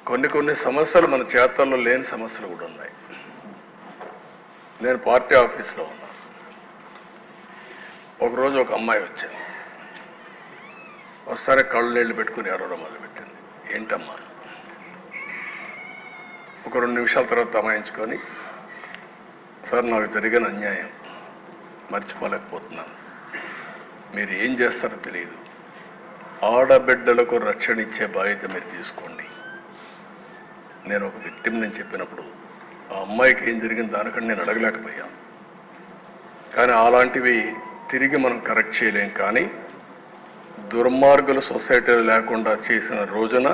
కొన్ని సమస్యలు మన చేతల్లో లేని సమస్యలు కూడా ఉన్నాయి. నేను పార్టీ ఆఫీస్లో ఉన్నా. ఒకరోజు ఒక అమ్మాయి వచ్చింది. వస్తారే కళ్ళు నీళ్ళు పెట్టుకుని ఏడవడం మొదలుపెట్టింది. ఏంటమ్మా? ఒక 2 నిమిషాల తర్వాత తమాయించుకొని, సార్ నాకు జరిగిన అన్యాయం మర్చిపోలేకపోతున్నాను. మీరు ఏం చేస్తారో తెలియదు. ఆడబిడ్డలకు రక్షణ ఇచ్చే బాధ్యత మీరు తీసుకోండి. నేను ఒక విక్టిమ్ నేను చెప్పినప్పుడు ఆ అమ్మాయికి ఏం జరిగింది దానికంటే నేను అడగలేకపోయాను. కానీ అలాంటివి తిరిగి మనం కరెక్ట్ చేయలేం. కానీ దుర్మార్గులు సొసైటీలో లేకుండా చేసిన రోజున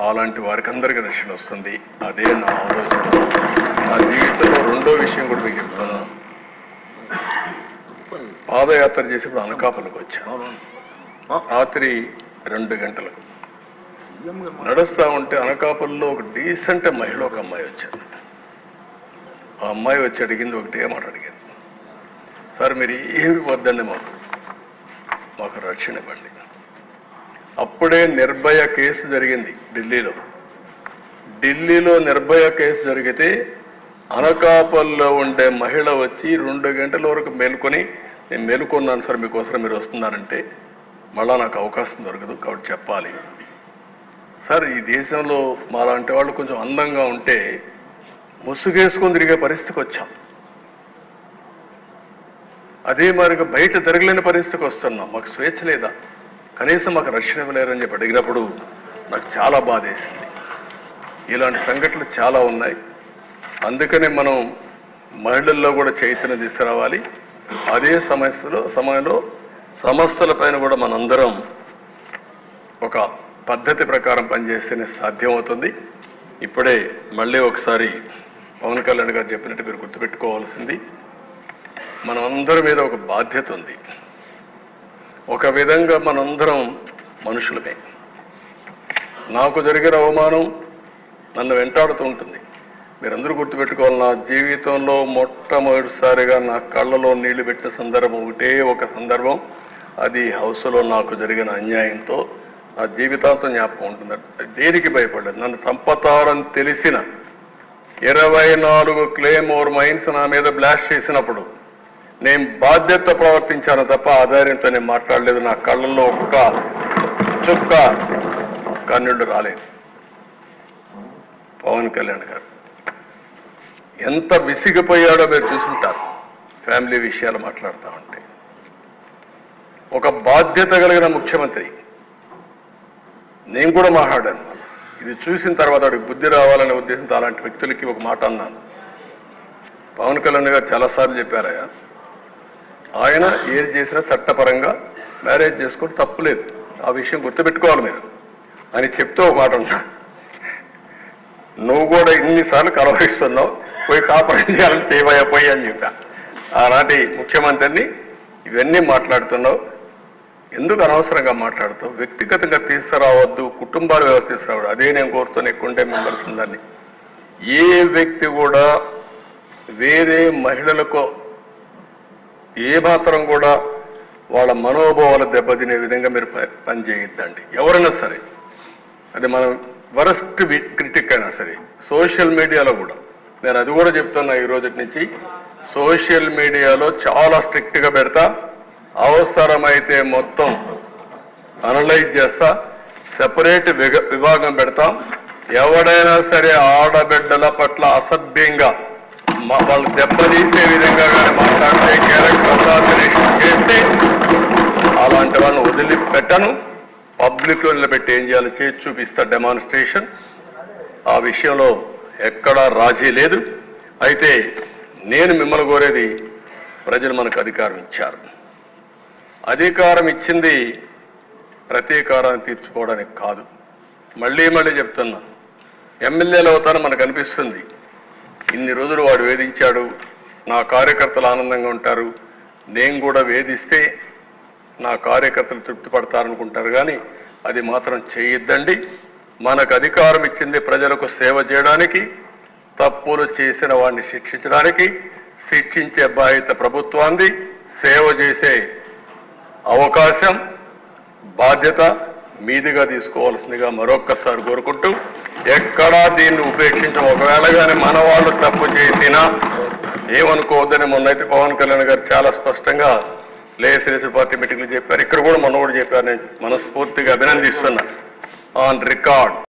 అలాంటి వారికి అందరికీ రక్షణ వస్తుంది. అదే నా ఆలోచన. నా జీవితంలో రెండో విషయం కూడా మీకు చెప్తున్నాను. పాదయాత్ర చేసేప్పుడు అనకాపల్లికి వచ్చాను. రాత్రి 2 గంటలకు నడుస్తూ ఉంటే అనకాపల్లిలో ఒక డీసెంట్ మహిళ ఒక అమ్మాయి వచ్చారు. ఆ అమ్మాయి వచ్చి అడిగింది ఒకటే మాట అడిగింది, సార్ మీరు ఏమి వద్దండి, మాకు రక్షణ ఇవ్వండి. అప్పుడే నిర్భయ కేసు జరిగింది ఢిల్లీలో నిర్భయ కేసు జరిగితే అనకాపల్లిలో ఉండే మహిళ వచ్చి 2 గంటల వరకు మేల్కొని, నేను మేలుకున్నాను సార్ మీకోసం మీరు వస్తున్నారంటే, మళ్ళా నాకు అవకాశం దొరకదు కాబట్టి చెప్పాలి సార్. ఈ దేశంలో మాలాంటి వాళ్ళు కొంచెం అందంగా ఉంటే ముసుగేసుకొని తిరిగే పరిస్థితికి వచ్చాం. అదే మరిగా బయట తిరగలేని పరిస్థితికి వస్తున్నాం. మాకు స్వేచ్ఛ లేదా, కనీసం మాకు రక్షణ ఇవ్వలేరని చెప్పి అడిగినప్పుడు నాకు చాలా బాధ వేసింది. ఇలాంటి సంఘటనలు చాలా ఉన్నాయి. అందుకనే మనం మహిళల్లో కూడా చైతన్యం తీసుకురావాలి. అదే సమయంలో సమస్యలపైన కూడా మనందరం ఒక పద్ధతి ప్రకారం పనిచేస్తేనే సాధ్యమవుతుంది. ఇప్పుడే మళ్ళీ ఒకసారి పవన్ కళ్యాణ్ గారు చెప్పినట్టు మీరు గుర్తుపెట్టుకోవాల్సింది, మనందరి మీద ఒక బాధ్యత ఉంది. ఒక విధంగా మనందరం మనుషులమే. నాకు జరిగిన అవమానం నన్ను వెంటాడుతూ ఉంటుంది. మీరందరూ గుర్తుపెట్టుకోవాలి, నా జీవితంలో మొట్టమొదటిసారిగా నా కళ్ళలో నీళ్లు పెట్టిన సందర్భం ఒకటే ఒక సందర్భం. అది హౌస్లో నాకు జరిగిన అన్యాయంతో నా జీవితాంతం జ్ఞాపకం ఉంటుంది. దేనికి భయపడలేదు. నన్ను చంపతారని తెలిసిన 24 క్లేమోర్ మైన్స్ నా మీద బ్లాస్ట్ చేసినప్పుడు నేను బాధ్యత ప్రవర్తించాను తప్ప ఆధార్యంతో నేను మాట్లాడలేదు. నా కళ్ళల్లో ఒక్క చుక్క కన్నుడు రాలేదు. పవన్ కళ్యాణ్ గారు ఎంత విసిగిపోయాడో మీరు చూసుంటారు. ఫ్యామిలీ విషయాలు మాట్లాడుతూ ఉంటే ఒక బాధ్యత కలిగిన ముఖ్యమంత్రి. నేను కూడా మాట్లాడాను. ఇది చూసిన తర్వాత వాడికి బుద్ధి రావాలనే ఉద్దేశంతో అలాంటి వ్యక్తులకి ఒక మాట అన్నాను. పవన్ కళ్యాణ్ గారు చాలాసార్లు చెప్పారయ్యా, ఆయన ఏది చేసినా చట్టపరంగా మ్యారేజ్ చేసుకుంటే తప్పులేదు, ఆ విషయం గుర్తుపెట్టుకోవాలి మీరు అని చెప్తూ ఒక మాట ఉన్నా. నువ్వు కూడా ఇన్నిసార్లు కలవరిస్తున్నావు, పోయి కాపాడు చేయాలని చేయబోయి అని చెప్పా. ఆనాటి ముఖ్యమంత్రిని ఇవన్నీ మాట్లాడుతున్నావు, ఎందుకు అనవసరంగా మాట్లాడుతావు, వ్యక్తిగతంగా తీసుకురావద్దు, కుటుంబాల వ్యవస్థ తీసుకురావద్దు. అదే నేను కోరుతాను. ఎక్కువంటే మెంబర్స్ ఉందని ఏ వ్యక్తి కూడా వేరే మహిళలకు ఏ మాత్రం కూడా వాళ్ళ మనోభావాలు దెబ్బతినే విధంగా మీరు పని చేయొద్దండి. ఎవరైనా సరే, అది మనం వరస్ట్ క్రిటిక్ అయినా సరే. సోషల్ మీడియాలో కూడా నేను అది కూడా చెప్తున్నా. ఈ రోజు నుంచి సోషల్ మీడియాలో చాలా స్ట్రిక్ట్గా పెడతా. అవసరమైతే మొత్తం అనలైజ్ చేస్తా. సెపరేట్ విభాగం పెడతాం. ఎవడైనా సరే ఆడబిడ్డల పట్ల అసభ్యంగా వాళ్ళు దెబ్బతీసే విధంగా కానీ మాట్లాడితే, క్యారెక్టర్ అసాసినేషన్ చేస్తే అలాంటి వాళ్ళని వదిలిపెట్టను. పబ్లిక్లో నిలబెట్టి ఏం చేయాలో చేసి చూపిస్తా డెమాన్స్ట్రేషన్. ఆ విషయంలో ఎక్కడా రాజీ లేదు. అయితే నేను మిమ్మల్ని కోరేది, ప్రజలు మనకు అధికారం ఇచ్చారు. అధికారం ఇచ్చింది ప్రతీకారాన్ని తీర్చుకోవడానికి కాదు. మళ్ళీ చెప్తున్నా, ఎమ్మెల్యేలు అవుతానని మనకు అనిపిస్తుంది. ఇన్ని రోజులు వాడు వేధించాడు, నా కార్యకర్తలు ఆనందంగా ఉంటారు, నేను కూడా వేధిస్తే నా కార్యకర్తలు తృప్తి పడతారనుకుంటారు. కానీ అది మాత్రం చేయొద్దండి. మనకు అధికారం ఇచ్చింది ప్రజలకు సేవ చేయడానికి, తప్పులు చేసిన వాడిని శిక్షించడానికి. శిక్షించే బాధ్యత ప్రభుత్వాన్ని, సేవ చేసే అవకాశం బాధ్యత మీదిగా తీసుకోవాల్సిందిగా మరొక్కసారి కోరుకుంటూ ఎక్కడా దీన్ని ఉపేక్షించం. ఒకవేళ కానీ మన వాళ్ళు తప్పు చేసినా ఏమనుకోవద్దని మొన్నైతే పవన్ కళ్యాణ్ గారు చాలా స్పష్టంగా లేఎస్ఎల్ఎస్ పార్టీ మీటింగ్లు చెప్పారు. ఇక్కడ కూడా మొన్న కూడా చెప్పారు. నేను మనస్ఫూర్తిగా అభినందిస్తున్నా. On record